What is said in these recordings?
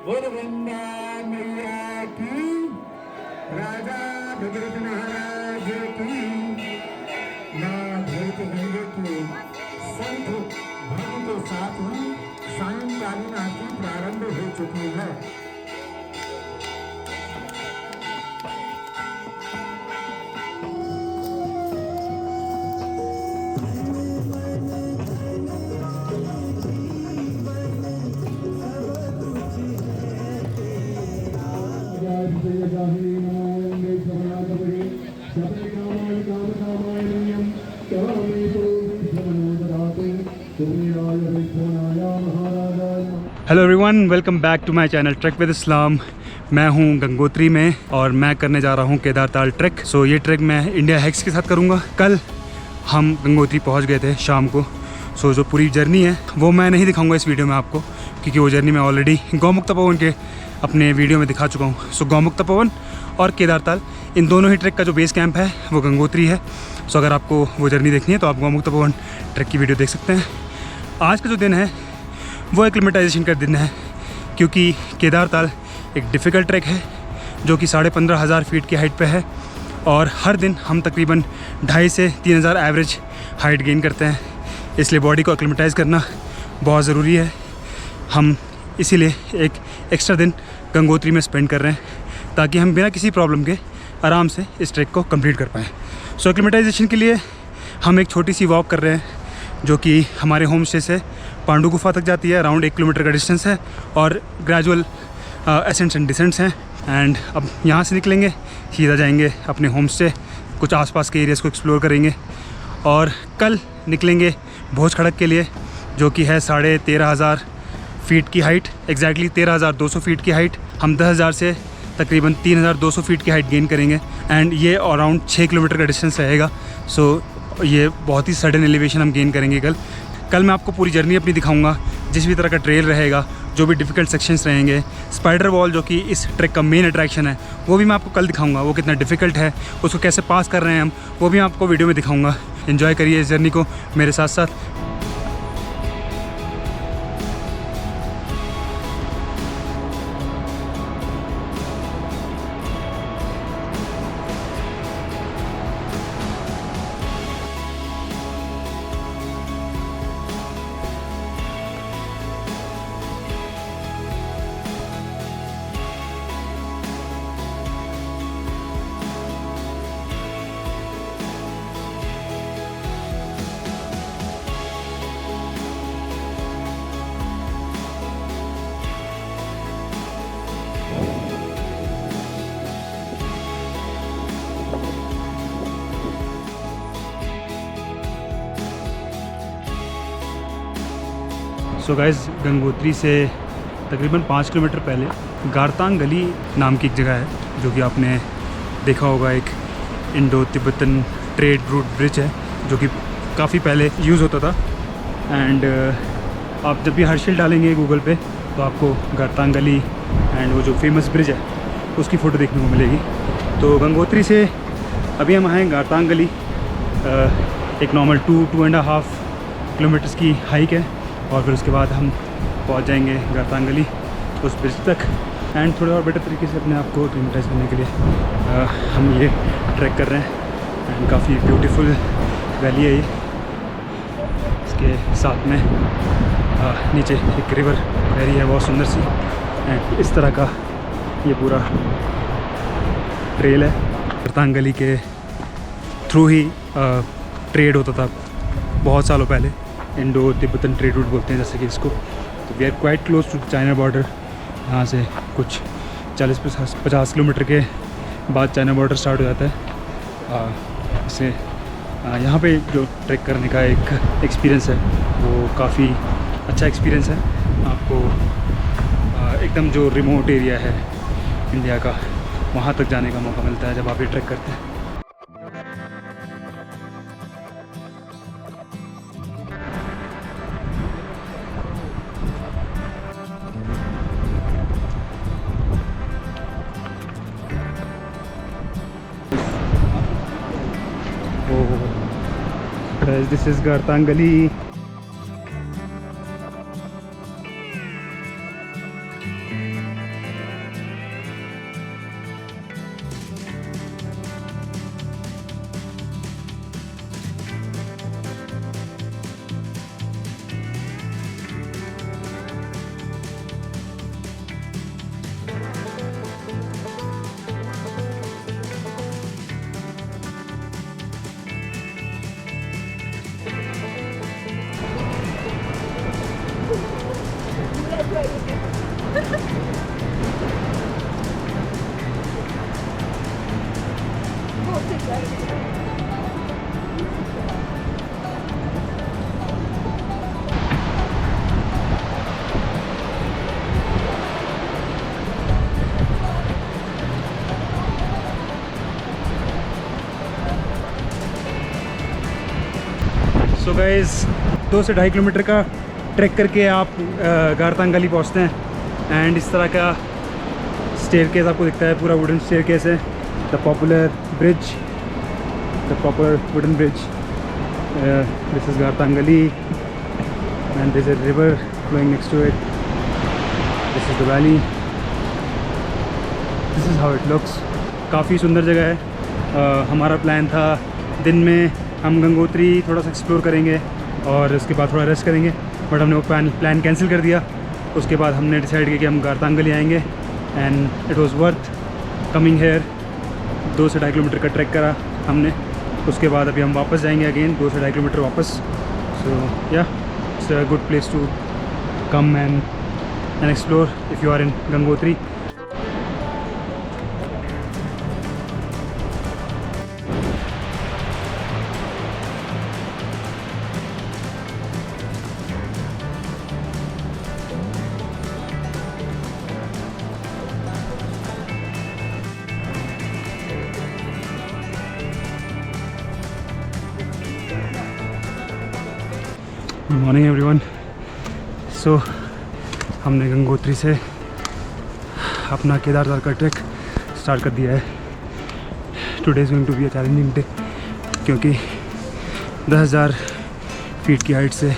बोल वृंदा मैया की, राजा भगीरथ महाराज की, माँ भरत गंगे के संत ध्वनि के साथ ही सायंकालीन आरती प्रारंभ हो चुकी है। Hello everyone, welcome back to my channel trek with Islam. मैं हूं गंगोत्री में और मैं करने जा रहा हूं केदारताल ट्रैक। सो ये ट्रैक मैं इंडिया हैक्स के साथ करूंगा। कल हम गंगोत्री पहुंच गए थे शाम को। सो जो पूरी जर्नी है वो मैं नहीं दिखाऊंगा इस वीडियो में आपको, क्योंकि वो जर्नी मैं ऑलरेडी गौमुख तपोवन के अपने वीडियो में दिखा चुका हूँ। सो गौमुख तपोवन और केदारताल इन दोनों ही ट्रैक का जो बेस कैंप है वो गंगोत्री है। सो अगर आपको वो जर्नी देखनी है तो आप गौमुख तपोवन ट्रैक की वीडियो देख सकते हैं। आज का जो दिन है वो एक्लिमेटाइजेशन का दिन है, क्योंकि केदारताल एक डिफ़िकल्ट ट्रैक है जो कि 15,500 फीट की हाइट पे है और हर दिन हम तकरीबन 2,500 से 3,000 एवरेज हाइट गेन करते हैं। इसलिए बॉडी को एक्लिमेटाइज करना बहुत ज़रूरी है। हम इसीलिए एक एक्स्ट्रा दिन गंगोत्री में स्पेंड कर रहे हैं ताकि हम बिना किसी प्रॉब्लम के आराम से इस ट्रैक को कंप्लीट कर पाएँ। सो एक्लिमेटाइजेशन के लिए हम एक छोटी सी वॉक कर रहे हैं जो कि हमारे होम स्टे से पांडू गुफा तक जाती है। अराउंड 1 किलोमीटर का डिस्टेंस है और ग्रेजुअल असेंट्स एंड डिसेंट्स हैं। एंड अब यहाँ से निकलेंगे, सीधा जाएंगे अपने होम स्टे, कुछ आसपास के एरियाज़ को एक्सप्लोर करेंगे और कल निकलेंगे भोज खड़क के लिए, जो कि है 13,500 फीट की हाइट, एग्जैक्टली 13,200 फीट की हाइट। हम 10,000 से तकरीबन 3,200 फीट की हाइट गेन करेंगे एंड ये अराउंड 6 किलोमीटर का डिस्टेंस रहेगा। सो ये बहुत ही सडन एलिवेशन हम गेन करेंगे कल मैं आपको पूरी जर्नी अपनी दिखाऊंगा। जिस भी तरह का ट्रेल रहेगा, जो भी डिफ़िकल्ट सेक्शंस रहेंगे, स्पाइडर वॉल जो कि इस ट्रैक का मेन अट्रैक्शन है, वो भी मैं आपको कल दिखाऊंगा। वो कितना डिफ़िकल्ट है, उसको कैसे पास कर रहे हैं हम, वो भी मैं आपको वीडियो में दिखाऊंगा। एंजॉय करिए इस जर्नी को मेरे साथ साथ। सो गाइस, गंगोत्री से तकरीबन 5 किलोमीटर पहले गारतांग गली नाम की एक जगह है, जो कि आपने देखा होगा। एक Indo Tibetan trade route bridge है जो कि काफ़ी पहले यूज़ होता था। एंड आप जब भी हर्षिल डालेंगे गूगल पे तो आपको गारतांग गली एंड वो जो फेमस ब्रिज है उसकी फ़ोटो देखने को मिलेगी। तो गंगोत्री से अभी हम आए गारतांग गली। एक नॉर्मल 2.5 किलोमीटर्स की हाइक है और फिर उसके बाद हम पहुंच जाएंगे गारतांग गली उस ब्रिज तक। एंड थोड़ा और बेटर तरीके से अपने आप को एक्लिमेटाइज करने के लिए हम ये ट्रैक कर रहे हैं। एंड काफ़ी ब्यूटीफुल वैली है ये। इसके साथ में नीचे एक रिवर वैली है बहुत सुंदर सी। एंड इस तरह का ये पूरा ट्रेल है। गारतांग गली के थ्रू ही ट्रेड होता था बहुत सालों पहले। इंडो तिब्बतन ट्रेड रूट बोलते हैं जैसे कि इसको। तो we are quite close to China border. यहाँ से कुछ 40-50 किलोमीटर के बाद चाइना बॉर्डर स्टार्ट हो जाता है। इससे यहाँ पे जो ट्रैक करने का एक एक्सपीरियंस है वो काफ़ी अच्छा एक्सपीरियंस है। आपको एकदम जो रिमोट एरिया है इंडिया का, वहाँ तक जाने का मौका मिलता है जब आप ये ट्रैक करते हैं। This is Gartang Gali. So guys 2 से 2.5 किलोमीटर का ट्रैक करके आप गारतांगली पहुंचते हैं। एंड इस तरह का स्टेयरकेस आपको दिखता है, पूरा वुडन स्टेयरकेस है। The popular bridge, the proper wooden bridge. This is Gartangli and this is river flowing next to it. This is the valley, this is how it looks. काफ़ी सुंदर जगह है। हमारा प्लान था दिन में हम गंगोत्री थोड़ा सा एक्सप्लोर करेंगे और उसके बाद थोड़ा रेस्ट करेंगे, बट हमने वो प्लान कैंसिल कर दिया। उसके बाद हमने डिसाइड किया कि हम गारतांगली आएंगे and it was worth coming here. 2 से 2.5 किलोमीटर का ट्रैक करा हमने। उसके बाद अभी हम वापस जाएंगे अगेन 2 से 2.5 किलोमीटर वापस। So yeah it's a good place to come and explore if you are in Gangotri. Good morning everyone. So हमने गंगोत्री से अपना केदारनाथ का ट्रैक स्टार्ट कर दिया है। Today is going to be a challenging day, क्योंकि 10,000 फीट की हाइट से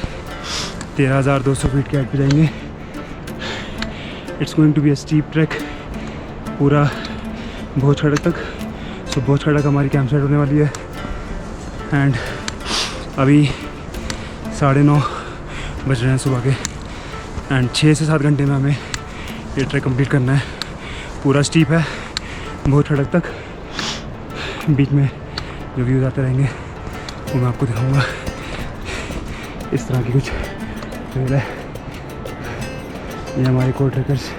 13,200 फीट की हाइट पे जाएंगे। It's going to be a steep trek पूरा भोज खड़क तक। सो भोज खड़क हमारी कैंप साइट होने वाली है। एंड अभी 9:30 बज रहे हैं सुबह के। एंड 6 से 7 घंटे में हमें ये ट्रैक कंप्लीट करना है। पूरा स्टीप है बहुत सड़क तक। बीच में जो व्यूज़ आते रहेंगे वो मैं आपको दिखाऊंगा। इस तरह की कुछ ट्रेल है। ये हमारे को ट्रैकर्स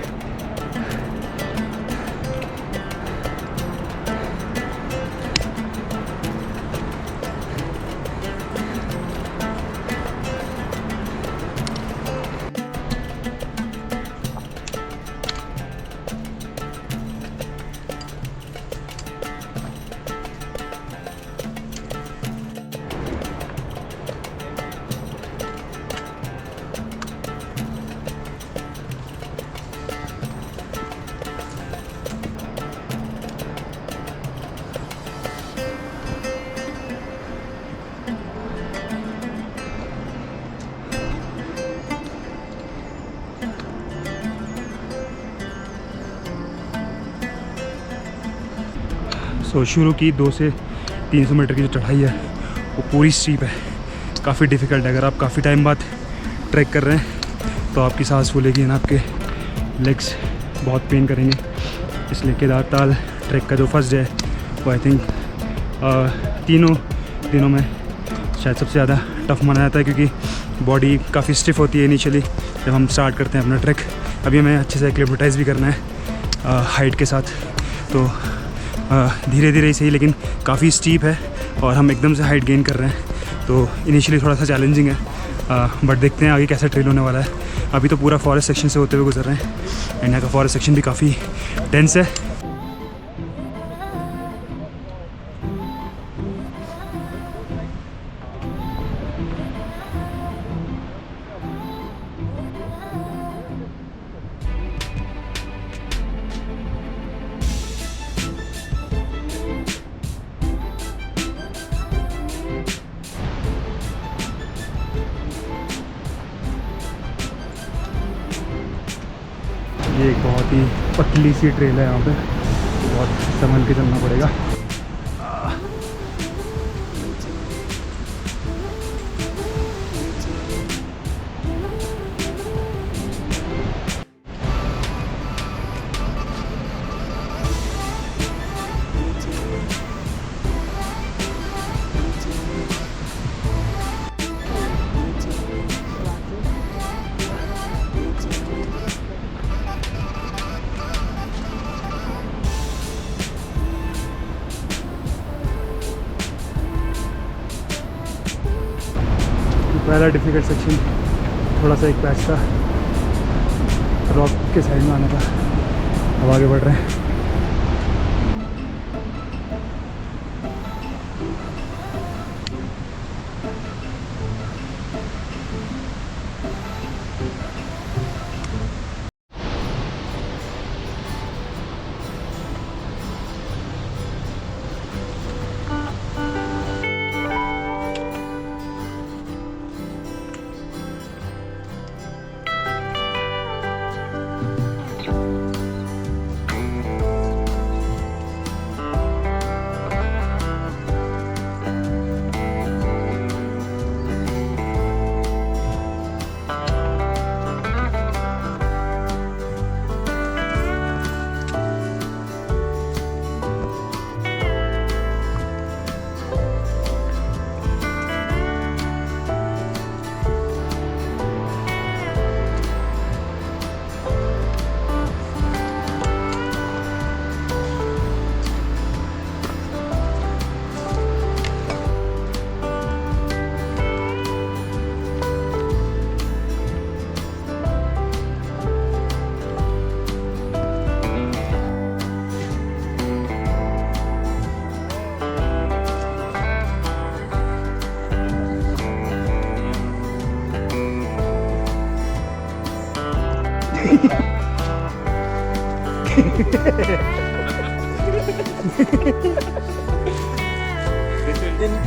शुरू की 200 से 300 मीटर की जो चढ़ाई है वो पूरी स्टीप है, काफ़ी डिफ़िकल्ट है। अगर आप काफ़ी टाइम बाद ट्रैक कर रहे हैं तो आपकी सांस फूलेगी और आपके लेग्स बहुत पेन करेंगे। इसलिए केदारताल ट्रैक का जो फर्स्ट डे है वो आई थिंक तीनों दिनों में शायद सबसे ज़्यादा टफ माना जाता है, क्योंकि बॉडी काफ़ी स्टिफ होती है इनिशियली जब हम स्टार्ट करते हैं अपना ट्रैक। अभी हमें अच्छे से एक्लिमेटाइज भी करना है हाइट के साथ, तो धीरे धीरे ही सही लेकिन काफ़ी स्टीप है और हम एकदम से हाइट गेन कर रहे हैं, तो इनिशियली थोड़ा सा चैलेंजिंग है। बट देखते हैं आगे कैसा ट्रेल होने वाला है। अभी तो पूरा फॉरेस्ट सेक्शन से होते हुए गुजर रहे हैं एंड यहाँ का फॉरेस्ट सेक्शन भी काफ़ी डेंस है। ये एक बहुत ही पतली सी ट्रेल है यहाँ पे, बहुत संभल के चलना पड़ेगा। पहला डिफिकल्ट सेक्शन थोड़ा सा एक पैच था, रॉक के साइड में आना था। अब आगे बढ़ रहे हैं।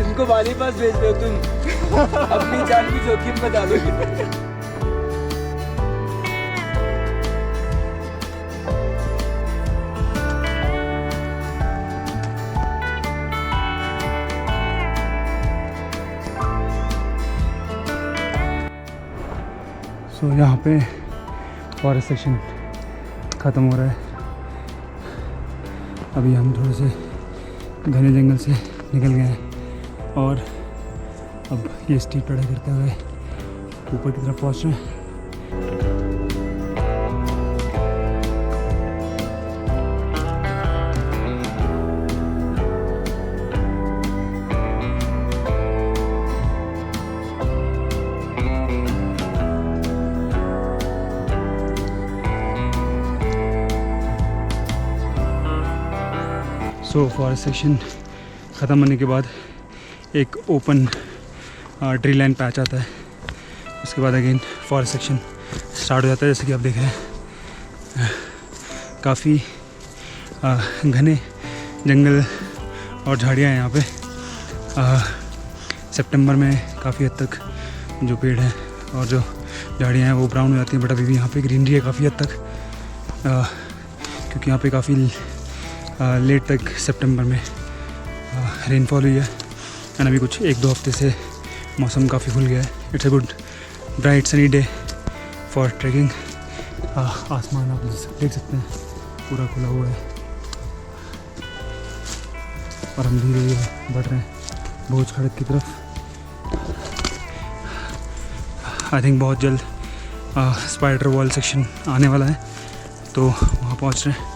इनको वाली पास भेज दो तुम, अपनी जान की जोखिम बता दो। सो यहाँ पे फॉरेस्ट सेक्शन ख़त्म हो रहा है। अभी हम थोड़े से घने जंगल से निकल गए हैं और अब ये स्टीप चढ़ाई करते हुए ऊपर की तरफ पहुँच रहे हैं। सो फॉरेस्ट सेक्शन ख़त्म होने के बाद एक ओपन ट्री लाइन पैच आता है, उसके बाद अगेन फॉरेस्ट सेक्शन स्टार्ट हो जाता है। जैसे कि आप देख रहे हैं काफ़ी घने जंगल और झाड़ियाँ हैं यहाँ पे। सितंबर में काफ़ी हद तक जो पेड़ हैं और जो झाड़ियाँ हैं वो ब्राउन हो जाती हैं, बट अभी भी यहाँ पे ग्रीनरी है काफ़ी हद तक, क्योंकि यहाँ पे काफ़ी लेट तक सितंबर में रेनफॉल हुई है एंड अभी कुछ 1-2 हफ्ते से मौसम काफ़ी खुल गया है। It's a good bright sunny day for trekking. आसमान आप देख सकते हैं पूरा खुला हुआ है और हम धीरे धीरे बढ़ रहे हैं भोज खड़क की तरफ। आई थिंक बहुत जल्द स्पाइडर वॉल सेक्शन आने वाला है, तो वहाँ पहुँच रहे हैं।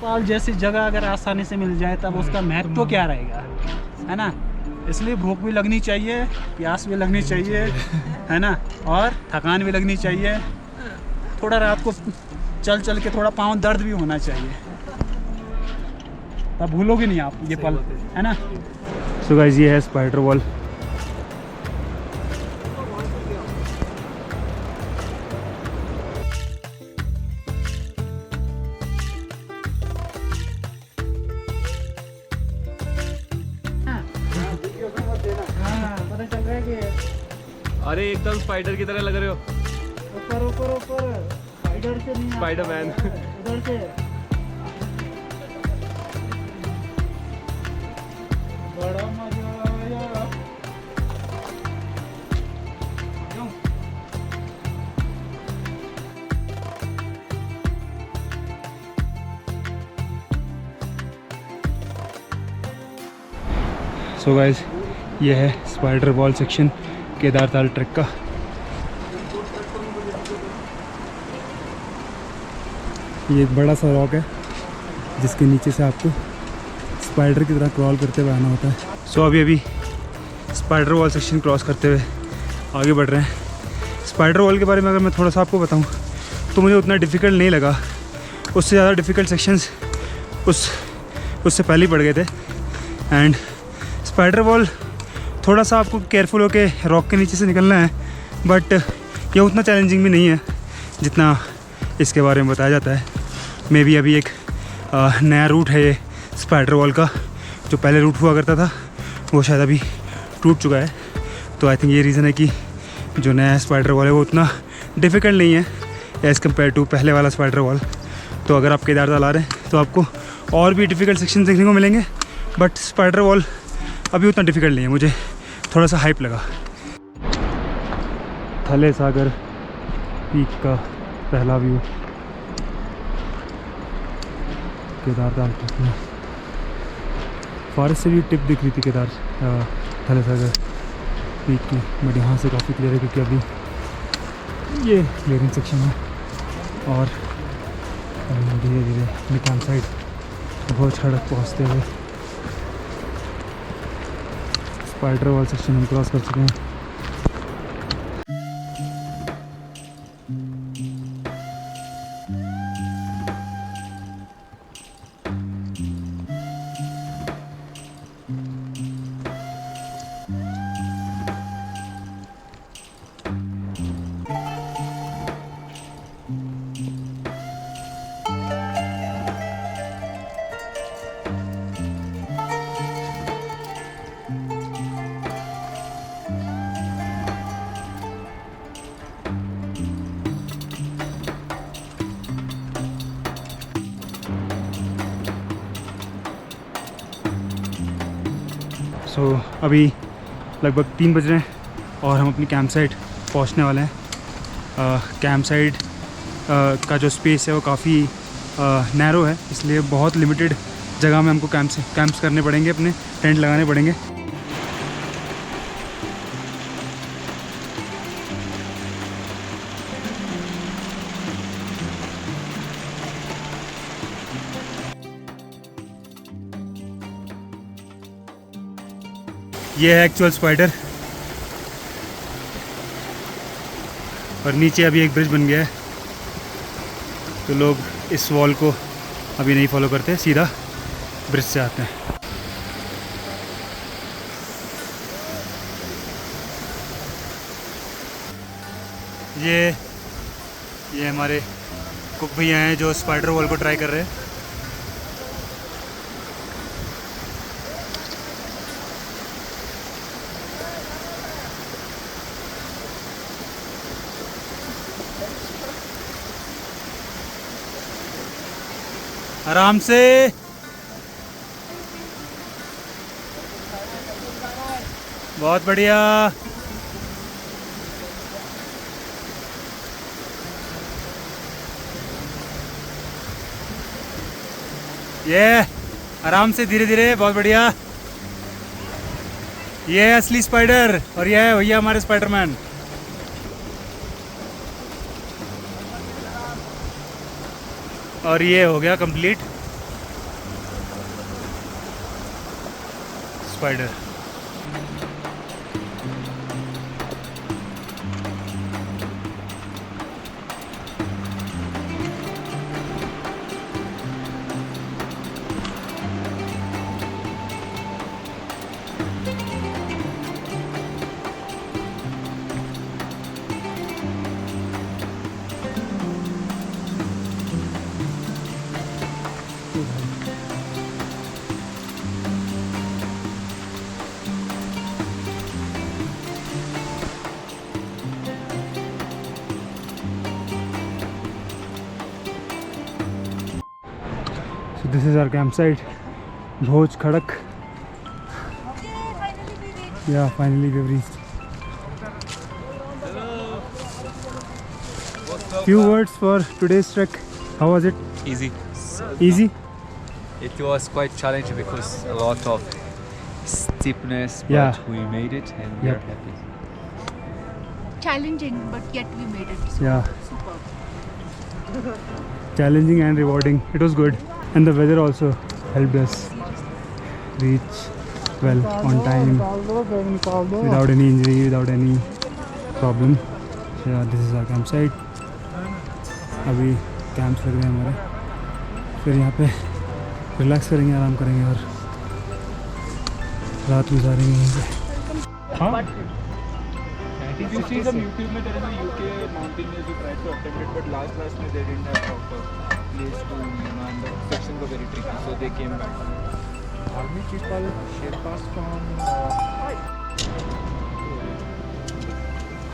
ताल जैसी जगह अगर आसानी से मिल जाए तब उसका महत्व तो क्या रहेगा, है ना। इसलिए भूख भी लगनी चाहिए, प्यास भी लगनी चाहिए, है ना, और थकान भी लगनी चाहिए। थोड़ा रात को चल चल के थोड़ा पाँव दर्द भी होना चाहिए, तब भूलोगे नहीं आप ये पल, है ना। सो गाइस ये है स्पाइडर वॉल। पता चल रहा है कि अरे एकदम स्पाइडर की तरह लग रहे हो। ऊपर ऊपर ऊपर स्पाइडर से नहीं, स्पाइडरमैन। उधर से बड़ा मजा आया। सो गाइस ये है spider wall section Kedartal track का। ये एक बड़ा सा रॉक है जिसके नीचे से आपको स्पाइडर की तरह क्रॉल करते हुए आना होता है। सो अभी स्पाइडर वॉल सेक्शन क्रॉस करते हुए आगे बढ़ रहे हैं। स्पाइडर वॉल के बारे में अगर मैं थोड़ा सा आपको बताऊं तो मुझे उतना डिफ़िकल्ट नहीं लगा, उससे ज़्यादा डिफ़िकल्ट सेक्शंस उससे पहले ही पड़ गए थे। एंड स्पाइडर वॉल थोड़ा सा आपको केयरफुल होके रॉक के नीचे से निकलना है, बट ये उतना चैलेंजिंग भी नहीं है जितना इसके बारे में बताया जाता है। मे बी अभी एक नया रूट है ये स्पाइडर वॉल का, जो पहले रूट हुआ करता था वो शायद अभी टूट चुका है। तो आई थिंक ये रीज़न है कि जो नया स्पाइडर वॉल है वो उतना डिफ़िकल्ट नहीं है एज़ कम्पेयर टू पहले वाला स्पाइडर वॉल। तो अगर आप केदारताल आ रहे हैं तो आपको और भी डिफ़िकल्ट सेक्शन देखने को मिलेंगे, बट स्पाइडर वॉल अभी उतना डिफ़िकल्ट नहीं है। मुझे थोड़ा सा हाइप लगा। थले सागर पीक का पहला व्यू केदारताल ट्रैक में। फॉरेस्ट से भी टिप दिख रही थी थले सागर पीक की, बट यहाँ से काफ़ी क्लियर है क्योंकि अभी ये क्लियरिंग सेक्शन है और धीरे धीरे अपने कैंप साइड बहुत सड़क पहुँचते हुए स्पाइडर वॉल सेक्शन हम क्रॉस कर चुके हैं। सो अभी लगभग 3 बज रहे हैं और हम अपनी कैंप साइट पहुँचने वाले हैं। कैंप साइट का जो स्पेस है वो काफ़ी नैरो है, इसलिए बहुत लिमिटेड जगह में हमको कैंप्स करने पड़ेंगे, अपने टेंट लगाने पड़ेंगे। ये है एक्चुअल स्पाइडर और नीचे अभी एक ब्रिज बन गया है, तो लोग इस वॉल को अभी नहीं फॉलो करते, सीधा ब्रिज से आते हैं। ये हमारे कुक भैया हैं जो स्पाइडर वॉल को ट्राई कर रहे हैं। आराम से, बहुत बढ़िया। ये आराम से, धीरे धीरे, बहुत बढ़िया। ये है असली स्पाइडर और ये है भैया हमारे स्पाइडरमैन। और ये हो गया complete. Spider. So this is our campsite, Bhoj Khadak. Yeah, finally we've reached. Few words for today's trek. How was it? Easy. Easy? It was quite challenging because a lot of steepness, but Yeah. we made it and we Yep. are happy. Challenging, but yet we made it. So Yeah, superb. challenging and rewarding. It was good. And the weather also helped us reach well on time without any injury, without any problem. So yeah, this is our campsite. अभी camps लग रहे हैं हमारे, फिर यहाँ पे relax करेंगे, आराम करेंगे और रात गुजारेंगे यहीं पे। हाँ, If you see some YouTube में there is a UK mountaineers who tried to attempt it, but last में they didn't have proper place to, and the sections were very tricky, so they came back. Army people, Sherpas from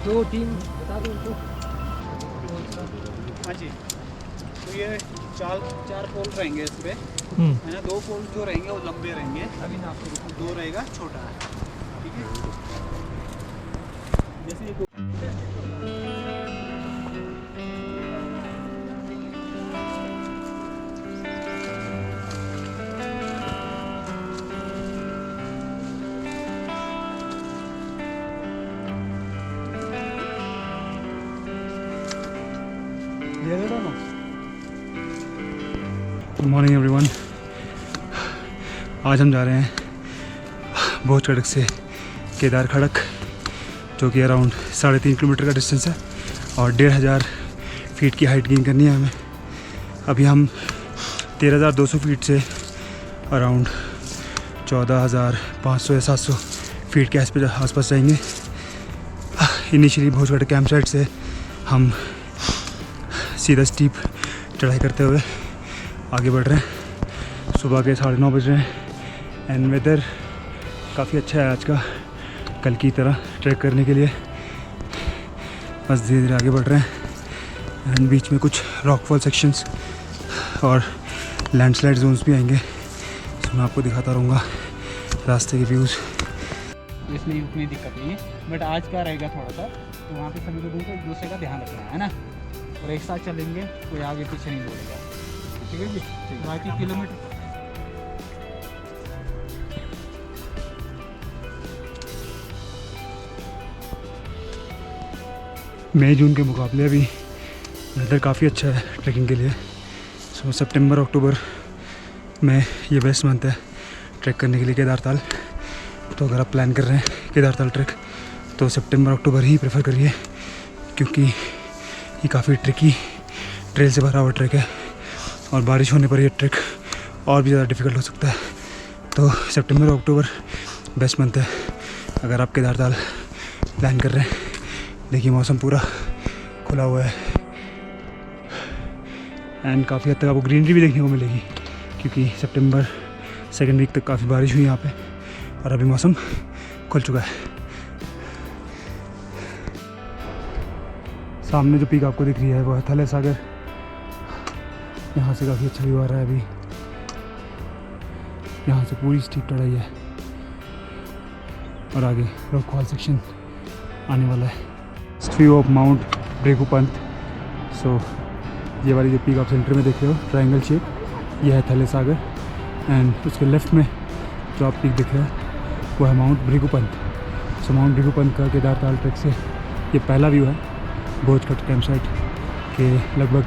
दो team बता दो उनको। हाँ जी, तो ये चार पोल रहेंगे इस पे, है ना। 2 पोल जो रहेंगे वो लंबे रहेंगे, अभी ना 2 रहेगा छोटा, ठीक है। जैसे ये गुड मॉर्निंग एवरीवन। आज हम जा रहे हैं भोज खड़क से केदार खड़क, जो कि अराउंड 3.5 किलोमीटर का डिस्टेंस है और 1,500 फीट की हाइट गेन करनी है हमें। अभी हम 13,200 फीट से अराउंड 14,500 या 700 फीट के आसपास जाएंगे। इनिशियली भोज खड़क कैंप साइट से हम सीधा स्टीप चढ़ाई करते हुए आगे बढ़ रहे हैं। सुबह के 9:30 बज रहे हैं एंड वेदर काफ़ी अच्छा है आज का, कल की तरह ट्रैक करने के लिए। बस धीरे धीरे आगे बढ़ रहे हैं एंड बीच में कुछ रॉकफॉल सेक्शंस और लैंडस्लाइड जोन्स भी आएंगे, तो मैं आपको दिखाता रहूँगा रास्ते के व्यूज़। इसमें उतनी दिक्कत नहीं है, बट आज का रहेगा थोड़ा सा, तो वहाँ पे सभी लोगों को एक दूसरे का ध्यान रखना है ना, और एक साथ चलेंगे, कोई आगे पीछे नहीं बोलेगा, ठीक है जी। बाकी किलोमीटर मई जून के मुकाबले अभी वेदर काफ़ी अच्छा है ट्रैकिंग के लिए। सो सितंबर अक्टूबर में ये बेस्ट मंथ है ट्रैक करने के लिए केदारताल। तो अगर आप प्लान कर रहे हैं केदारताल ट्रैक तो सितंबर अक्टूबर ही प्रेफर करिए, क्योंकि ये काफ़ी ट्रिकी ट्रेल से भरा हुआ ट्रैक है और बारिश होने पर यह ट्रैक और भी ज़्यादा डिफ़िकल्ट हो सकता है। तो सितंबर और अक्टूबर बेस्ट मंथ है अगर आप केदारताल प्लान कर रहे हैं। देखिए मौसम पूरा खुला हुआ है एंड काफ़ी हद तक आपको ग्रीनरी भी देखने को मिलेगी, क्योंकि सितंबर 2nd वीक तक काफ़ी बारिश हुई यहाँ पे और अभी मौसम खुल चुका है। सामने जो पीक आपको दिख रही है वो है थले सागर। यहाँ से काफ़ी अच्छा व्यू आ रहा है अभी, यहाँ से पूरी स्टीप चढ़ाई है और आगे रॉकफॉल सेक्शन आने वाला है। व्यू ऑफ माउंट ब्रेगूपंत। सो ये वाली जो पीक आप सेंटर में देख रहे हो ट्रायंगल शेप, ये है थले सागर एंड उसके लेफ्ट में जो आप पीक दिख रहे हैं वो है माउंट भृगुपंत। सो माउंट भृगुपंत का केदारताल ट्रैक से ये पहला व्यू है भोज खड़क कैंप साइट के। लगभग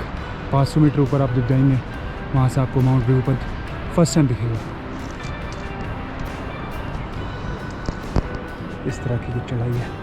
500 मीटर ऊपर आप जब जाएंगे वहाँ से आपको माउंट भृगुपंत फर्स्ट टाइम दिखेगा। इस तरह की चढ़ाई है।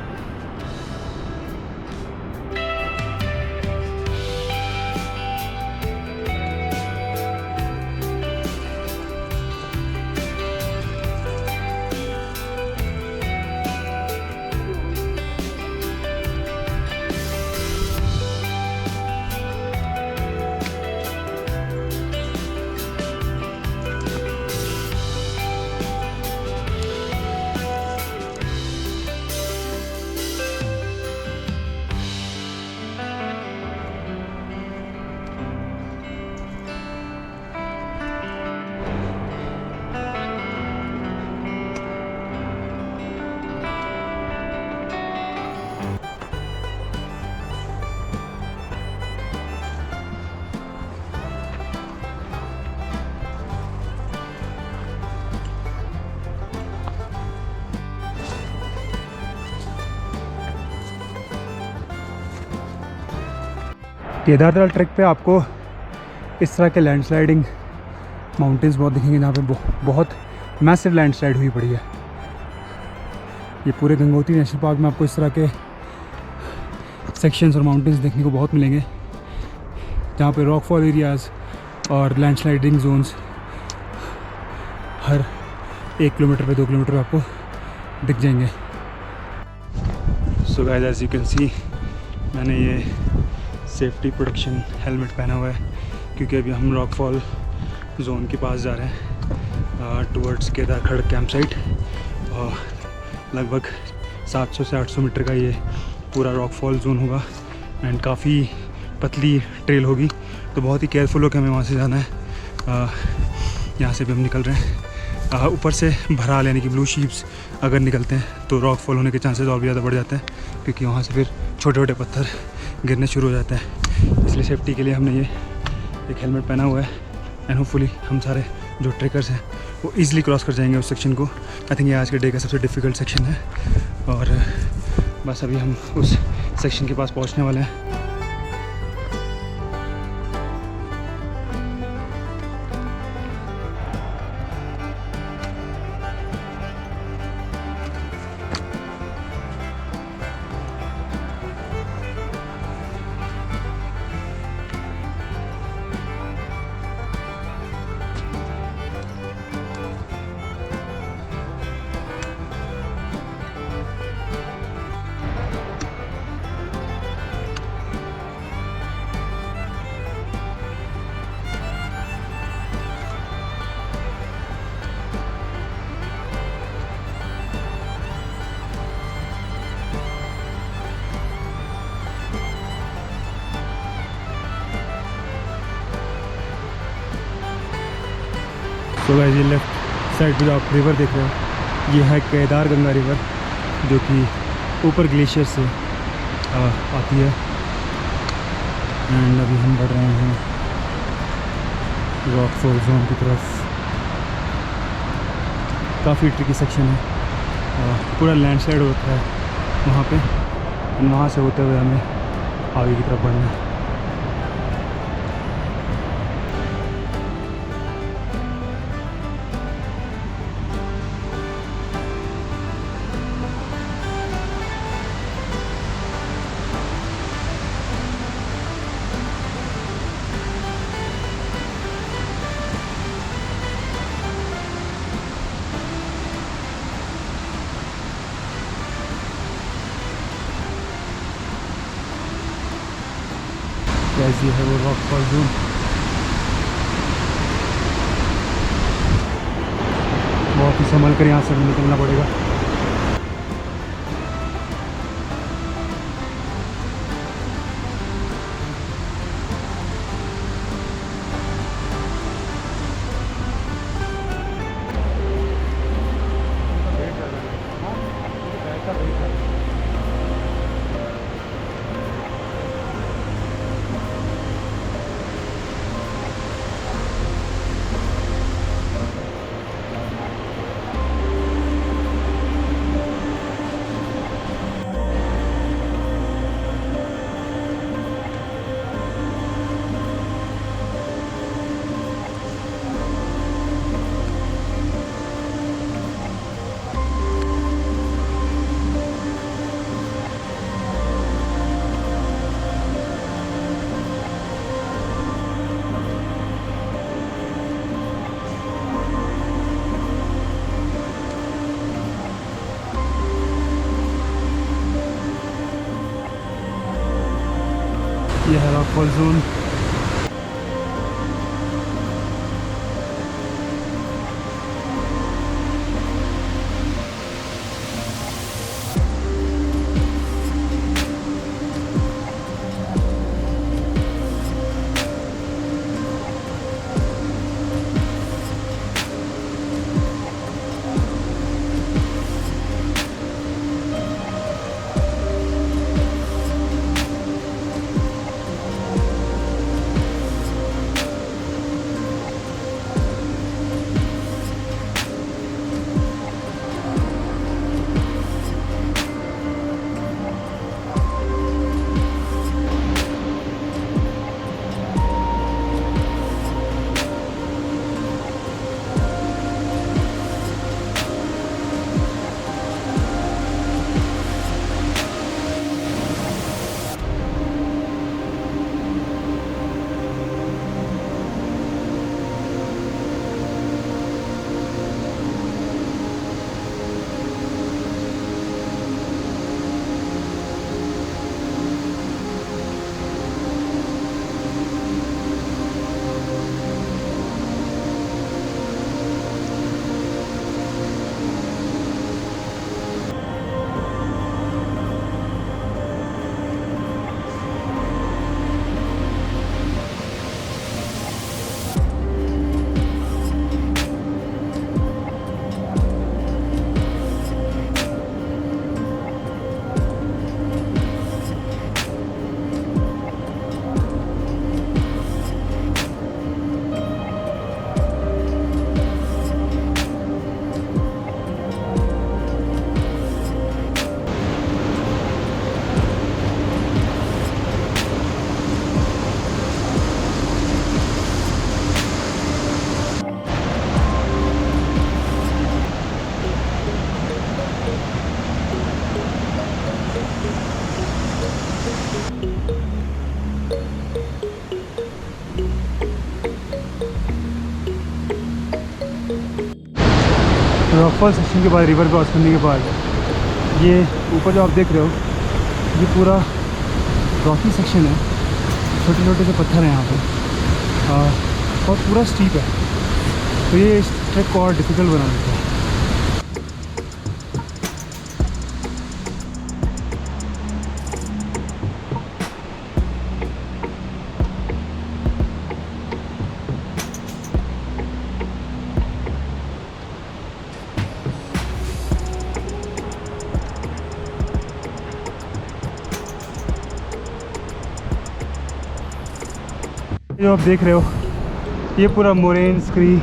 केदारनाथ ट्रैक पे आपको इस तरह के लैंडस्लाइडिंग माउंटेन्स बहुत दिखेंगे जहाँ पे बहुत मैसिव लैंडस्लाइड हुई पड़ी है। ये पूरे गंगोत्री नेशनल पार्क में आपको इस तरह के सेक्शंस और माउंटेन्स देखने को बहुत मिलेंगे जहाँ पे रॉकफॉल एरियाज़ और लैंडस्लाइडिंग जोन्स हर 1 किलोमीटर पे 2 किलोमीटर पे आपको दिख जाएंगे। So guys as you can see मैंने ये सेफ्टी प्रोटेक्शन हेलमेट पहना हुआ है क्योंकि अभी हम रॉकफॉल जोन के पास जा रहे हैं towards Kedar Kharak camp site. और लगभग 700 से 800 मीटर का ये पूरा रॉकफॉल जोन होगा एंड काफ़ी पतली ट्रेल होगी, तो बहुत ही केयरफुल होकर हमें वहाँ से जाना है। यहाँ से भी हम निकल रहे हैं। ऊपर से भराल यानी कि ब्लू शीप्स अगर निकलते हैं तो रॉकफॉल होने के चांसेस और भी ज़्यादा बढ़ जाते हैं क्योंकि वहाँ से फिर छोटे छोटे पत्थर गिरने शुरू हो जाते हैं। इसलिए सेफ्टी के लिए हमने ये एक हेलमेट पहना हुआ है एंड होपफुली हम सारे जो ट्रेकर्स हैं वो ईज़िली क्रॉस कर जाएंगे उस सेक्शन को। आई थिंक ये आज के डे का सबसे डिफ़िकल्ट सेक्शन है और बस अभी हम उस सेक्शन के पास पहुंचने वाले हैं। तो गाइस ये लेफ्ट साइड पे जो आप रिवर देख रहे हो ये है केदार गंगा रिवर जो कि ऊपर ग्लेशियर से आती है एंड अभी हम बढ़ रहे हैं रॉकफॉल जोन की तरफ। काफ़ी ट्रिकी सेक्शन है, पूरा लैंडस्लाइड होता है वहाँ पे एंड वहाँ से होते हुए हमें आगे की तरफ बढ़ना है। कैसी है वो रॉकफॉल जोन। बहुत ही संभल कर यहाँ से निकलना पड़ेगा। ये है रॉकफॉल जोन। रॉकफॉल सेक्शन के बाद रिवर क्रॉस करने के बाद ये ऊपर जो आप देख रहे हो ये पूरा रॉकी सेक्शन है। छोटे छोटे से पत्थर हैं यहाँ पे और पूरा स्टीप है, तो ये इस ट्रैक को और डिफ़िकल्ट बना देता है। जो आप देख रहे हो ये पूरा मोरेन स्क्री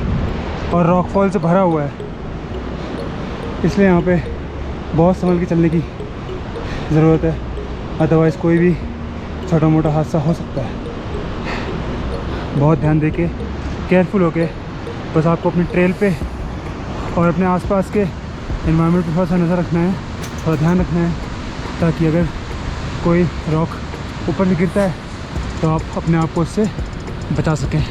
और रॉकफॉल से भरा हुआ है, इसलिए यहाँ पे बहुत संभल के चलने की ज़रूरत है, अदरवाइज़ कोई भी छोटा मोटा हादसा हो सकता है। बहुत ध्यान दे के केयरफुल होके बस आपको अपनी ट्रेल पे और अपने आसपास के एनवायरनमेंट पे थोड़ा सा नज़र रखना है, थोड़ा ध्यान रखना है, ताकि अगर कोई रॉक ऊपर से गिरता है तो आप अपने आप को उससे बचा सकें।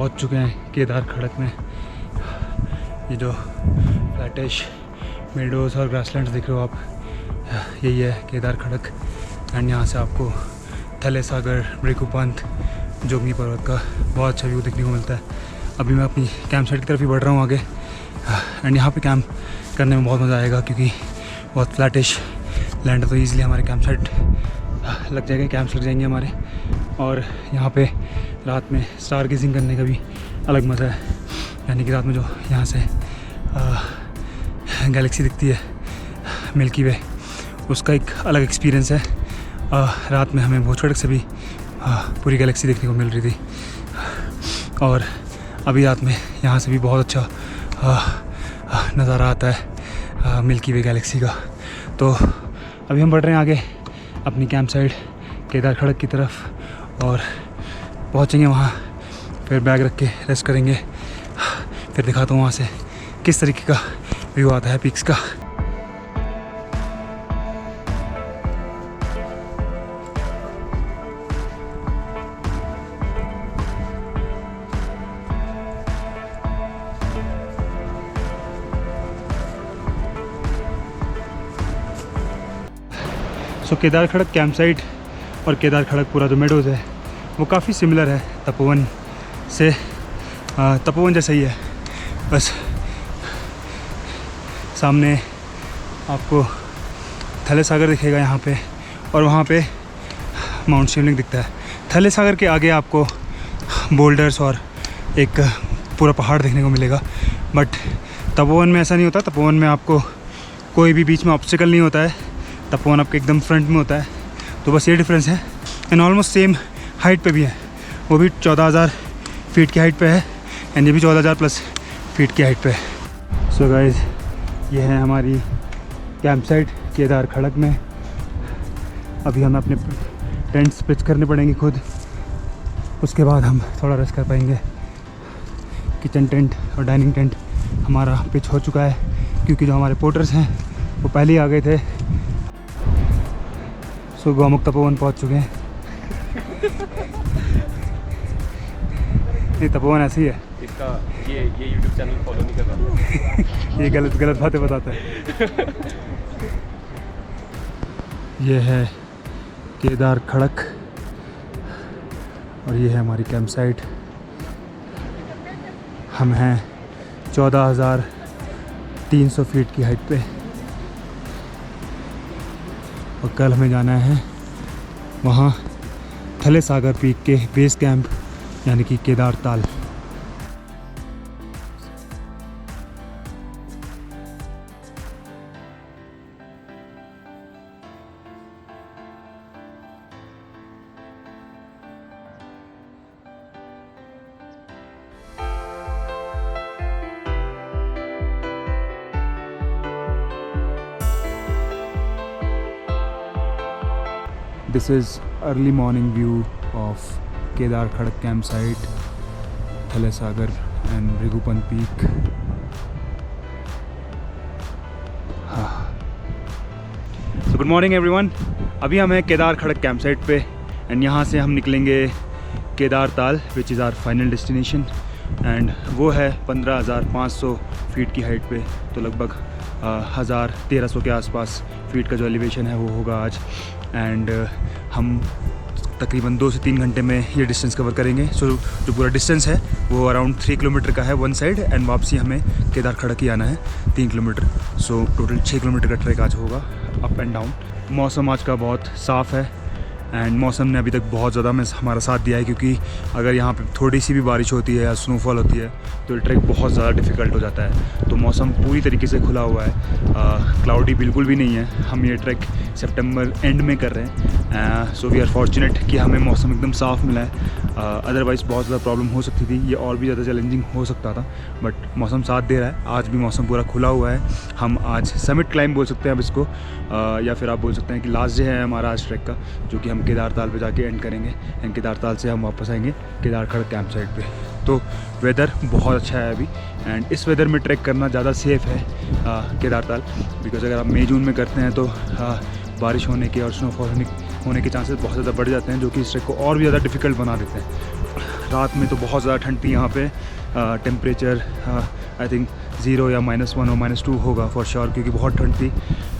पहुंच चुके हैं केदार खड़क में। ये जो फ्लैटिश मेडोज और ग्रासलैंड्स दिख रहे हो आप, यही है केदार खड़क। एंड यहाँ से आपको थले सागर, भृगुपंत, जोगनी पर्वत का बहुत अच्छा व्यू देखने को मिलता है। अभी मैं अपनी कैंप साइट की तरफ ही बढ़ रहा हूँ आगे। एंड यहाँ पे कैंप करने में बहुत मज़ा आएगा क्योंकि बहुत फ्लैटिश लैंड है, तो ईज़िली हमारे कैंप साइट लग जाएंगे, कैंप्स लग जाएंगे हमारे। और यहाँ पे रात में स्टार गेजिंग करने का भी अलग मज़ा है, यानी कि रात में जो यहाँ से गैलेक्सी दिखती है, मिल्की वे, उसका एक अलग एक्सपीरियंस है। रात में हमें भोजखड़क से भी पूरी गैलेक्सी देखने को मिल रही थी, और अभी रात में यहाँ से भी बहुत अच्छा नज़ारा आता है मिल्की वे गैलेक्सी का। तो अभी हम बढ़ रहे हैं आगे अपनी कैंप साइट केदार खड़क की तरफ, और पहुँचेंगे वहाँ, फिर बैग रख के रेस्ट करेंगे, फिर दिखाता हूँ वहाँ से किस तरीके का व्यू आता है पिक्स का। सो केदार खड़क कैंप साइट और केदार खड़क पूरा जो मेडोज़ है वो काफ़ी सिमिलर है तपोवन से। तपोवन जैसा ही है, बस सामने आपको थले सागर दिखेगा यहाँ पे, और वहाँ पे माउंट शिवलिंग दिखता है। थले सागर के आगे आपको बोल्डर्स और एक पूरा पहाड़ देखने को मिलेगा, बट तपोवन में ऐसा नहीं होता। तपोवन में आपको कोई भी बीच में ऑब्स्टिकल नहीं होता है, तपोवन आपके एकदम फ्रंट में होता है। तो बस ये डिफरेंस है। एंड ऑलमोस्ट सेम हाइट पे भी है, वो भी 14,000 फीट की हाइट पे है, एंड ये भी 14,000 प्लस फीट की हाइट पे है। सो गाइस, ये है हमारी कैंप साइट केदार खड़क में। अभी हमें अपने टेंट्स पिच करने पड़ेंगे खुद, उसके बाद हम थोड़ा रेस्ट कर पाएंगे। किचन टेंट और डाइनिंग टेंट हमारा पिच हो चुका है, क्योंकि जो हमारे पोर्टर्स हैं वो पहले ही आ गए थे। सो गौमुख तपोवन पहुंच चुके हैं। ये तपोवन ऐसे ही है, इसका ये YouTube चैनल फॉलो नहीं कर रहा। ये गलत बातें बताता है। ये है केदार खड़क, और ये है हमारी कैंप साइट। हम हैं 14,300 फीट की हाइट पे, और कल हमें जाना है वहाँ थले सागर पीक के बेस कैंप, यानी कि केदार ताल। This is early morning view of Kedar Khadak campsite, Thale Sagar and Bhrigupant Peak. So good morning everyone. अभी हम हैं केदार खड़क कैंप साइट पे, एंड यहाँ से हम निकलेंगे Kedar Tal, which is our final destination. And वो है 15,500 फीट की हाइट पे, तो लगभग 1,1300 के आसपास फीट का जो एलिवेशन है वो होगा आज। एंड हम तकरीबन 2 से 3 घंटे में ये डिस्टेंस कवर करेंगे। सो जो पूरा डिस्टेंस है वो अराउंड 3 किलोमीटर का है वन साइड, एंड वापसी हमें केदार खड़क ही आना है 3 किलोमीटर। सो टोटल 6 किलोमीटर का ट्रैक आज होगा अप एंड डाउन। मौसम आज का बहुत साफ़ है, एंड मौसम ने अभी तक बहुत ज़्यादा हमारा साथ दिया है, क्योंकि अगर यहाँ पे थोड़ी सी भी बारिश होती है या स्नोफॉल होती है तो ये ट्रैक बहुत ज़्यादा डिफ़िकल्ट हो जाता है। तो मौसम पूरी तरीके से खुला हुआ है, क्लाउडी बिल्कुल भी नहीं है। हम ये ट्रैक सितंबर एंड में कर रहे हैं। सो वी आर फॉर्चुनेट कि हमें मौसम एकदम साफ़ मिला है। अदरवाइज़ बहुत ज़्यादा प्रॉब्लम हो सकती थी, ये और भी ज़्यादा चैलेंजिंग हो सकता था, बट मौसम साथ दे रहा है। आज भी मौसम पूरा खुला हुआ है। हम आज समिट क्लाइंब बोल सकते हैं अब इसको, या फिर आप बोल सकते हैं कि लास्ट डे है हमारा आज ट्रैक का, जो कि हम केदार ताल पे जाके एंड करेंगे। एंड केदार ताल से हम वापस आएंगे केदार खड़क कैंप साइट पे। तो वेदर बहुत अच्छा है अभी, एंड इस वेदर में ट्रैक करना ज़्यादा सेफ़ है केदार ताल, बिकॉज अगर आप मई जून में करते हैं तो बारिश होने के और स्नोफॉल होने के चांसेस बहुत ज़्यादा बढ़ जाते हैं, जो कि इस ट्रैक को और भी ज़्यादा डिफ़िकल्ट बना देते हैं। रात में तो बहुत ज़्यादा ठंड थी यहाँ पे। टेम्परेचर आई थिंक 0 या -1 और -2 होगा फॉर श्योर, क्योंकि बहुत ठंड थी।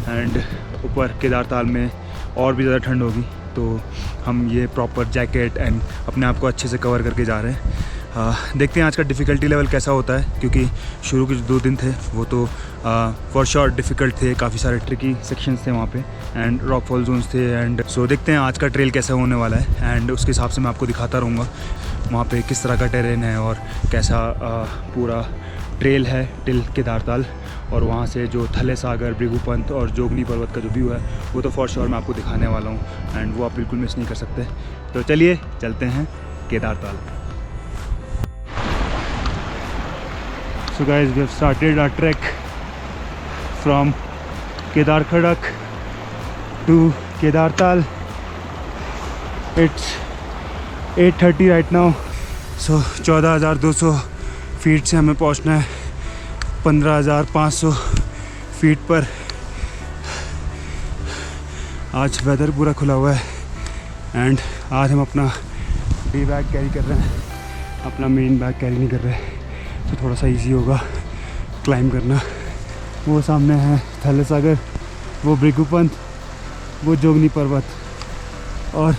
एंड ऊपर केदारताल में और भी ज़्यादा ठंड होगी, तो हम ये प्रॉपर जैकेट एंड अपने आप को अच्छे से कवर करके जा रहे हैं। देखते हैं आज का डिफ़िकल्टी लेवल कैसा होता है, क्योंकि शुरू के जो 2 दिन थे वो तो फॉर श्योर डिफ़िकल्ट थे। काफ़ी सारे ट्रिकी सेक्शंस थे वहाँ पे एंड रॉक फॉल जोन्स थे। एंड सो देखते हैं आज का ट्रेल कैसा होने वाला है, एंड उसके हिसाब से मैं आपको दिखाता रहूँगा वहाँ पे किस तरह का टेरेन है और कैसा पूरा ट्रेल है टिल केदारताल। और वहाँ से जो थले सागर, भृगुपंत और जोगनी पर्वत का जो व्यू है वो तो फॉर श्योर मैं आपको दिखाने वाला हूँ, एंड वो आप बिल्कुल मिस नहीं कर सकते। तो चलिए चलते हैं Kedartal. So guys, we have started our trek from Kedarkhadak to Kedartal. It's 8:30 right now. So 14,200 feet से हमें पहुंचना है 15,500 फीट पर। आज वेदर पूरा खुला हुआ है एंड आज हम अपना डी बैग कैरी कर रहे हैं, अपना मेन बैग कैरी नहीं कर रहे हैं, तो थोड़ा सा इजी होगा क्लाइंब करना। वो सामने है थले सागर, वो भृगुपंत, वो जोगनी पर्वत, और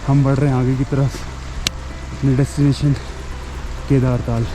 हम बढ़ रहे हैं आगे की तरफ अपने डेस्टिनेशन केदारताल।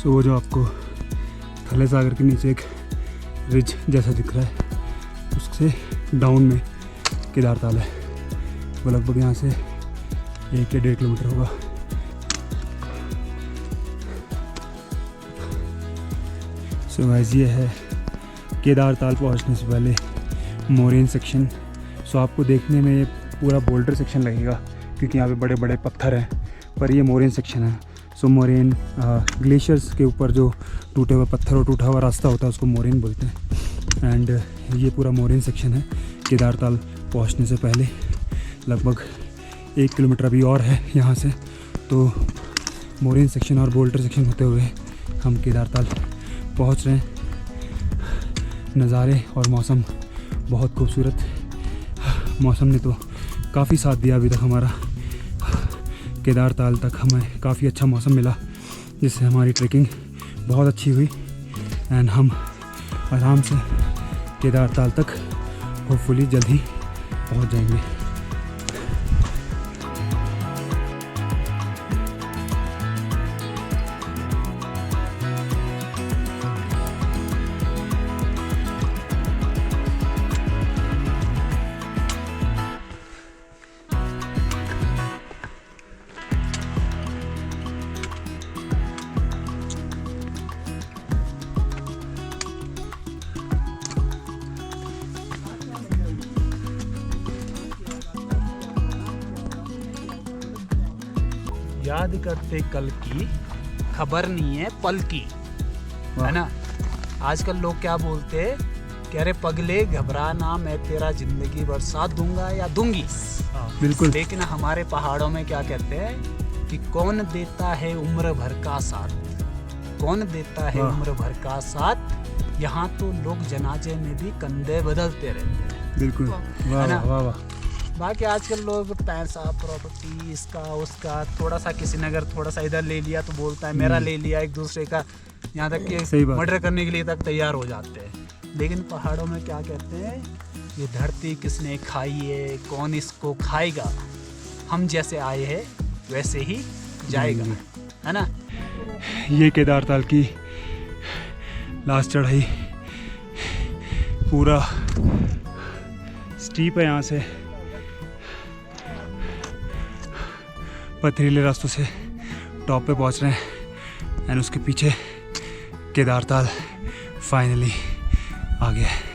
सो वो जो आपको थले सागर के नीचे एक रिज जैसा दिख रहा है उससे डाउन में केदारताल है। वो लगभग यहाँ से 1 या 1.5 किलोमीटर होगा। सो गाइस ये है केदारताल पहुंचने से पहले मोरेन सेक्शन। सो आपको देखने में ये पूरा बोल्डर सेक्शन लगेगा क्योंकि यहाँ पे बड़े बड़े पत्थर हैं, पर ये मोरेन सेक्शन है। सो मोरेन ग्लेशियर्स के ऊपर जो टूटे हुए पत्थर और टूटा हुआ रास्ता होता है उसको मोरेन बोलते हैं। एंड ये पूरा मोरेन सेक्शन है केदारताल पहुंचने से पहले। लगभग 1 किलोमीटर अभी और है यहाँ से, तो मोरेन सेक्शन और बोल्डर सेक्शन होते हुए हम केदारताल पहुँच रहे हैं। नज़ारे और मौसम बहुत खूबसूरत। मौसम ने तो काफ़ी साथ दिया अभी तक हमारा। केदारताल तक हमें काफ़ी अच्छा मौसम मिला जिससे हमारी ट्रैकिंग बहुत अच्छी हुई एंड हम आराम से केदारताल तक होपफुली जल्द ही पहुंच जाएंगे। याद करते कल की, खबर नहीं है पल की, है ना। आजकल लोग क्या बोलते हैं कि अरे पगले घबरा ना, मैं तेरा जिंदगी भर साथ दूंगा या दूंगी। बिल्कुल। लेकिन हमारे पहाड़ों में क्या कहते हैं कि कौन देता है उम्र भर का साथ, कौन देता है उम्र भर का साथ। यहाँ तो लोग जनाजे में भी कंधे बदलते रहते हैं। बिल्कुल। वाह वाह वाह। बाकी आजकल लोग पैसा, प्रॉपर्टी, इसका उसका, थोड़ा सा किसी ने अगर थोड़ा सा इधर ले लिया तो बोलता है मेरा ले लिया, एक दूसरे का, यहाँ तक कि मर्डर करने के लिए तक तैयार हो जाते हैं। लेकिन पहाड़ों में क्या कहते हैं, ये धरती किसने खाई है, कौन इसको खाएगा, हम जैसे आए हैं वैसे ही जाएगा, है ना। ये केदारताल की लास्ट चढ़ाई पूरा स्टीप है। यहाँ से पथरीले रास्तों से टॉप पे पहुँच रहे हैं एंड उसके पीछे केदारताल फाइनली आ गया है।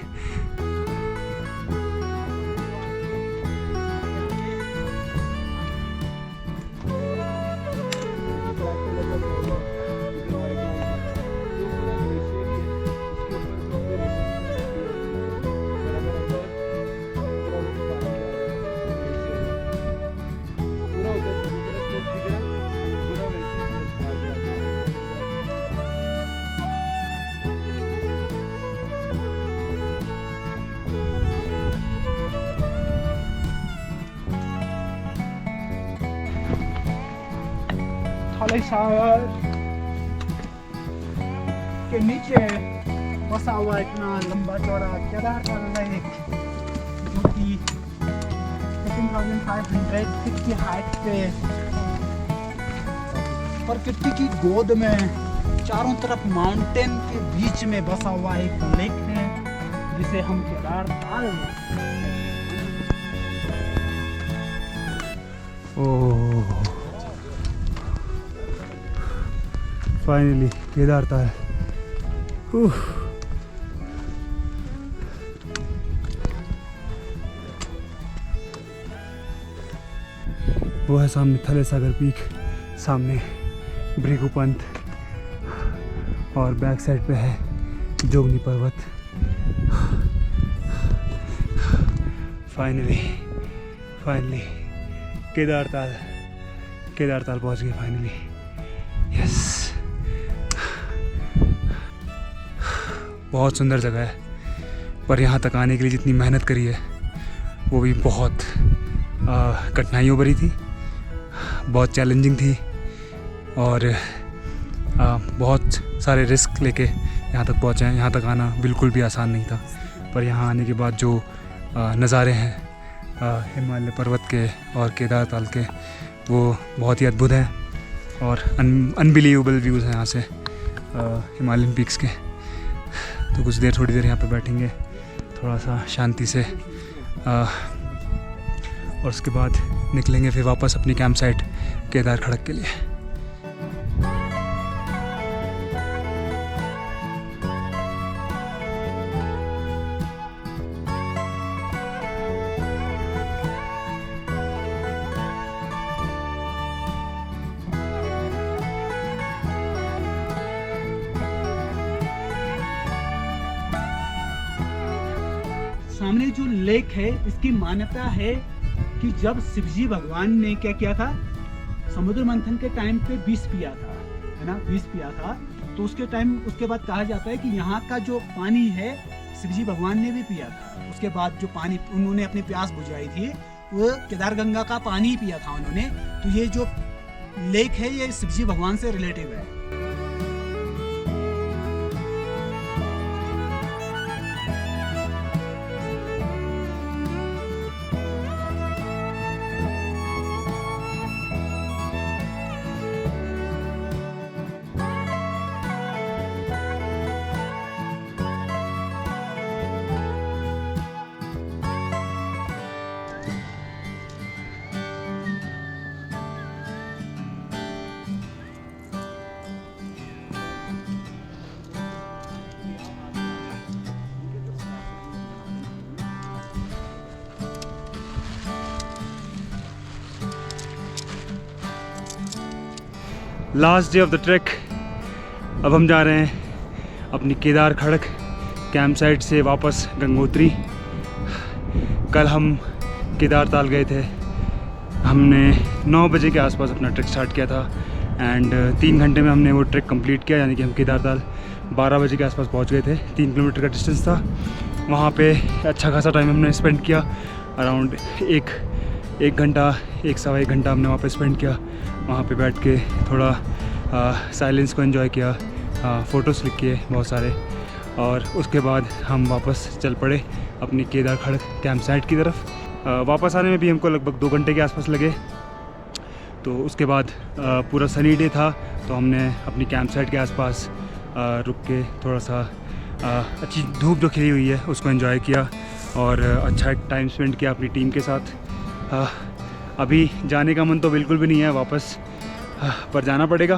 सागर के नीचे बसा हुआ इतना लंबा चौड़ा केदारताल लेक, जो कि 1500 फीट की हाइट पे प्रकृति की गोद में चारों तरफ माउंटेन के बीच में बसा हुआ एक लेक है जिसे हम केदारताल। ओह, फाइनली केदारताल। वो है सामने थले सागर पीक, सामने भृगुपंत और बैक साइड पे है जोगनी पर्वत। फाइनली केदारताल पहुंच गए फाइनली। यस, बहुत सुंदर जगह है, पर यहाँ तक आने के लिए जितनी मेहनत करी है वो भी बहुत कठिनाइयों भरी थी, बहुत चैलेंजिंग थी और बहुत सारे रिस्क लेके यहाँ तक पहुँचे हैं। यहाँ तक आना बिल्कुल भी आसान नहीं था, पर यहाँ आने के बाद जो नज़ारे हैं हिमालय पर्वत के और केदारताल के, वो बहुत ही अद्भुत हैं और अनबिलीवेबल व्यूज़ हैं यहाँ से हिमालयन पीक्स के। तो कुछ देर, थोड़ी देर यहाँ पे बैठेंगे थोड़ा सा शांति से और उसके बाद निकलेंगे फिर वापस अपनी कैंप साइट केदार खड़क के लिए। सामने जो लेक है, इसकी मान्यता है कि जब शिवजी भगवान ने क्या किया था, समुद्र मंथन के टाइम पे विष पिया था, है ना, विष पिया था, तो उसके बाद कहा जाता है कि यहाँ का जो पानी है शिवजी भगवान ने भी पिया था। उसके बाद जो पानी उन्होंने अपनी प्यास बुझाई थी वो केदार गंगा का पानी ही पिया था उन्होंने। तो ये जो लेक है ये शिवजी भगवान से रिलेटिव है। Last day of the track. अब हम जा रहे हैं अपनी केदार खड़क कैंप साइट से वापस गंगोत्री। कल हम केदार ताल गए थे, हमने 9 बजे के आसपास अपना ट्रैक स्टार्ट किया था एंड 3 घंटे में हमने वो ट्रैक कंप्लीट किया, यानी कि हम केदार ताल 12 बजे के आसपास पहुंच गए थे। 3 किलोमीटर का डिस्टेंस था। वहाँ पे अच्छा खासा टाइम हमने स्पेंड किया, अराउंड एक घंटा, 1-1.25 घंटा हमने वहाँ पे स्पेंड किया। वहाँ पे बैठ के थोड़ा साइलेंस को एंजॉय किया, फ़ोटोज़ क्लिक किए बहुत सारे, और उसके बाद हम वापस चल पड़े अपनी केदार खड़क कैंप साइट की तरफ। वापस आने में भी हमको लगभग 2 घंटे के आसपास लगे। तो उसके बाद पूरा सनी डे था, तो हमने अपनी कैंप साइट के आसपास रुक के थोड़ा सा अच्छी धूप जो खिली हुई है उसको एंजॉय किया और अच्छा एक टाइम स्पेंड किया अपनी टीम के साथ। अभी जाने का मन तो बिल्कुल भी नहीं है वापस, पर जाना पड़ेगा,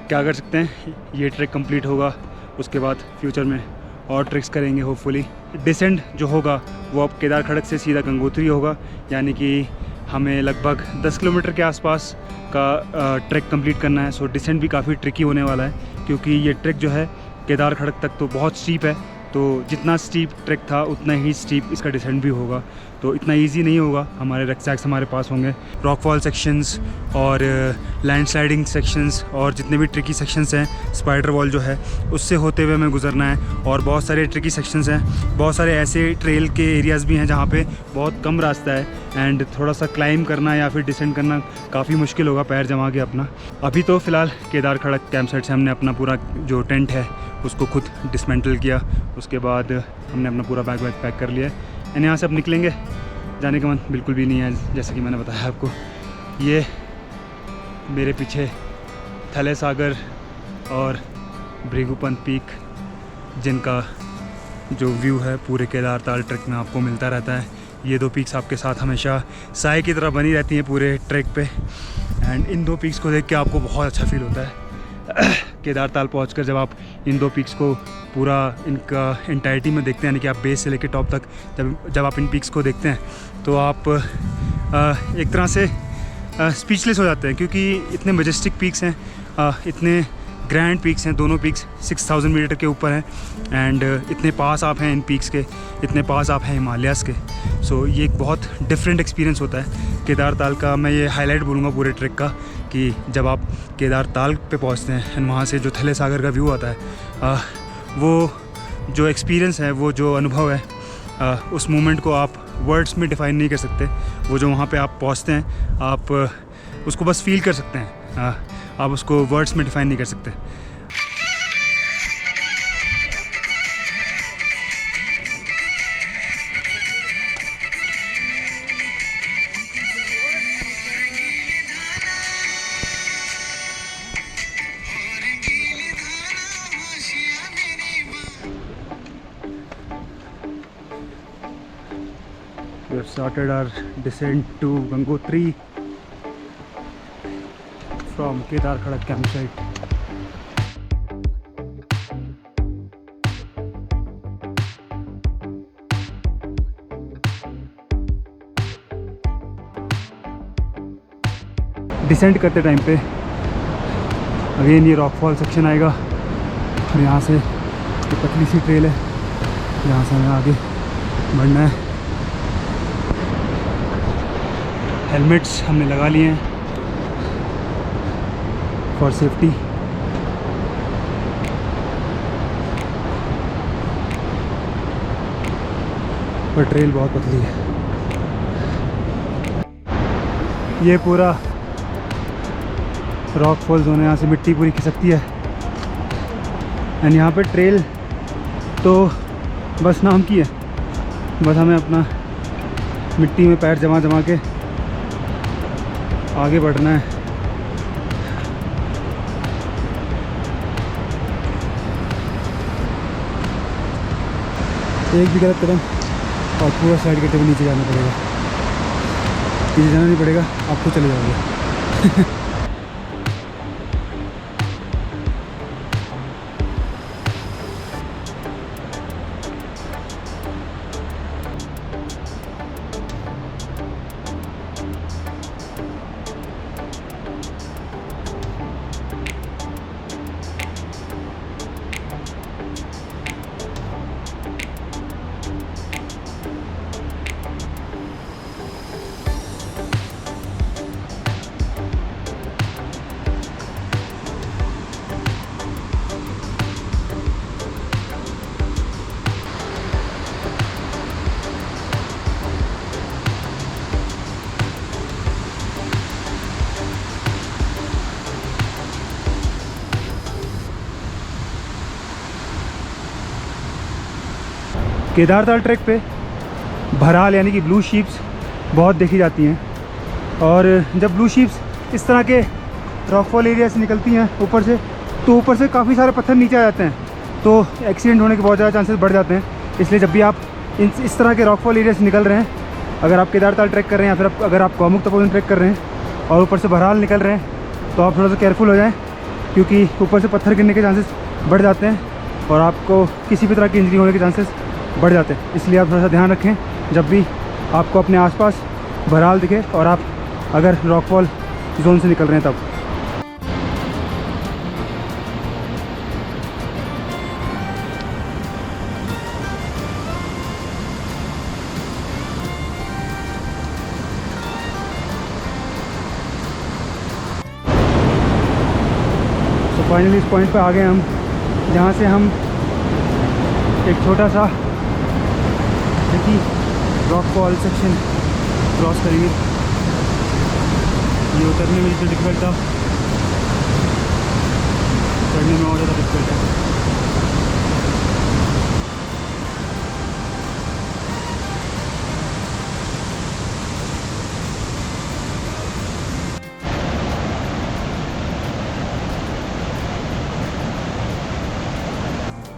क्या कर सकते हैं। ये ट्रैक कंप्लीट होगा, उसके बाद फ्यूचर में और ट्रैक्स करेंगे होपफुली। डिसेंड जो होगा वो अब केदार खड़क से सीधा गंगोत्री होगा, यानी कि हमें लगभग 10 किलोमीटर के आसपास का ट्रैक कंप्लीट करना है। सो डिसेंड भी काफ़ी ट्रिकी होने वाला है, क्योंकि ये ट्रैक जो है केदार खड़क तक तो बहुत स्टीप है, तो जितना स्टीप ट्रैक था उतना ही स्टीप इसका डिसेंड भी होगा। तो इतना इजी नहीं होगा, हमारे रैक्सैक्स हमारे पास होंगे, रॉकफॉल सेक्शंस और लैंडस्लाइडिंग सेक्शंस और जितने भी ट्रिकी सेक्शंस हैं, स्पाइडर वॉल जो है उससे होते हुए हमें गुजरना है। और बहुत सारे ट्रिकी सेक्शंस हैं, बहुत सारे ऐसे ट्रेल के एरियाज़ भी हैं जहाँ पे बहुत कम रास्ता है एंड थोड़ा सा क्लाइंब करना या फिर डिसेंड करना काफ़ी मुश्किल होगा पैर जमा के अपना। अभी तो फ़िलहाल केदार खड़क कैंप साइट से हमने अपना पूरा जो टेंट है उसको खुद डिसमेंटल किया, उसके बाद हमने अपना पूरा बैग वैग पैक कर लिया है एंड यहाँ से अब निकलेंगे। जाने का मन बिल्कुल भी नहीं है, जैसे कि मैंने बताया आपको। ये मेरे पीछे थले सागर और भृगुपंत पीक, जिनका जो व्यू है पूरे केदार ताल ट्रैक में आपको मिलता रहता है। ये 2 पीक्स आपके साथ हमेशा साए की तरह बनी रहती हैं पूरे ट्रैक पे एंड इन 2 पीक्स को देख के आपको बहुत अच्छा फील होता है। केदार ताल पहुँचकर जब आप इन 2 पीक्स को पूरा इनका एंटायरिटी में देखते हैं, यानी कि आप बेस से लेकर टॉप तक जब आप इन पीक्स को देखते हैं तो आप एक तरह से स्पीचलेस हो जाते हैं, क्योंकि इतने मजेस्टिक पीक्स हैं, इतने ग्रैंड पीक्स हैं। दोनों पीक्स 6000 मीटर के ऊपर हैं एंड इतने पास आप हैं इन पीक्स के, इतने पास आप हैं हिमालयाज़ के। सो ये एक बहुत डिफरेंट एक्सपीरियंस होता है केदार ताल का। मैं ये हाईलाइट बोलूँगा पूरे ट्रैक का कि जब आप केदार ताल पे पहुँचते हैं एंड वहाँ से जो थले सागर का व्यू आता है, वो जो एक्सपीरियंस है, वो जो अनुभव है, उस मोमेंट को आप वर्ड्स में डिफ़ाइन नहीं कर सकते। वो जो वहाँ पे आप पहुँचते हैं आप उसको बस फील कर सकते हैं, आप उसको वर्ड्स में डिफ़ाइन नहीं कर सकते। We have started our descent to Gangotri from Kedar Khadak campsite. Descend करते टाइम पे अगेन ये रॉकफॉल सेक्शन आएगा और यहाँ से एक पतली सी ट्रेल है, यहाँ से हमें आगे बढ़ना है। हेलमेट्स हमने लगा लिए हैं फॉर सेफ्टी। पर ट्रेल बहुत पतली है। ये पूरा रॉक फॉल जोन है, यहाँ से मिट्टी पूरी खिसकती है। एंड यहाँ पे ट्रेल तो बस नाम की है, बस हमें अपना मिट्टी में पैर जमा जमा के आगे बढ़ना है। एक भी गलत कदम और पूरा साइड करते हुए नीचे जाना पड़ेगा। नीचे जाना नहीं पड़ेगा, आप तो चले जाओगे। केदारताल ट्रैक पे भराल यानी कि ब्लू शीप्स बहुत देखी जाती हैं। और जब ब्लू शीप्स इस तरह के रॉकफॉल एरिया से निकलती हैं ऊपर से, तो ऊपर से काफ़ी सारे पत्थर नीचे आ जाते हैं, तो एक्सीडेंट होने के बहुत ज़्यादा चांसेस बढ़ जाते हैं। इसलिए जब भी आप इस तरह के रॉकफॉल एरिया से निकल रहे हैं, अगर आप केदारताल ट्रैक कर रहे हैं या फिर अगर आप गौमुख तपोवन ट्रैक कर रहे हैं और ऊपर से भराल निकल रहे हैं, तो आप थोड़ा सा केयरफुल हो जाएँ, क्योंकि ऊपर से पत्थर गिरने के चांसेस बढ़ जाते हैं और आपको किसी भी तरह की इंजरी होने के चांसेस बढ़ जाते हैं। इसलिए आप थोड़ा सा ध्यान रखें जब भी आपको अपने आसपास भराल दिखे और आप अगर रॉकफॉल जोन से निकल रहे हैं तब। तो फाइनली इस पॉइंट पे आ गए हम, जहाँ से हम एक छोटा सा रॉकफॉल सेक्शन क्रॉस करेंगे। ये उतरने में जितना डिफिकल्ट था, चढ़ने में और ज़्यादा डिफिकल्ट है।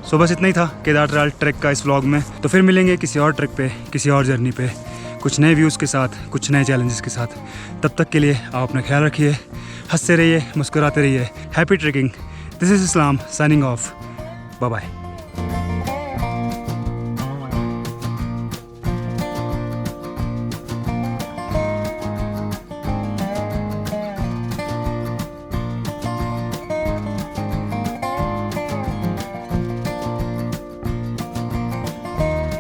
सो बस इतना ही था केदारताल ट्रैक का इस व्लॉग में। तो फिर मिलेंगे किसी और ट्रैक पे, किसी और जर्नी पे, कुछ नए व्यूज़ के साथ, कुछ नए चैलेंजेस के साथ। तब तक के लिए आप अपना ख्याल रखिए, हंसते रहिए, मुस्कुराते रहिए। Happy trekking. This is Islam signing off. Bye bye.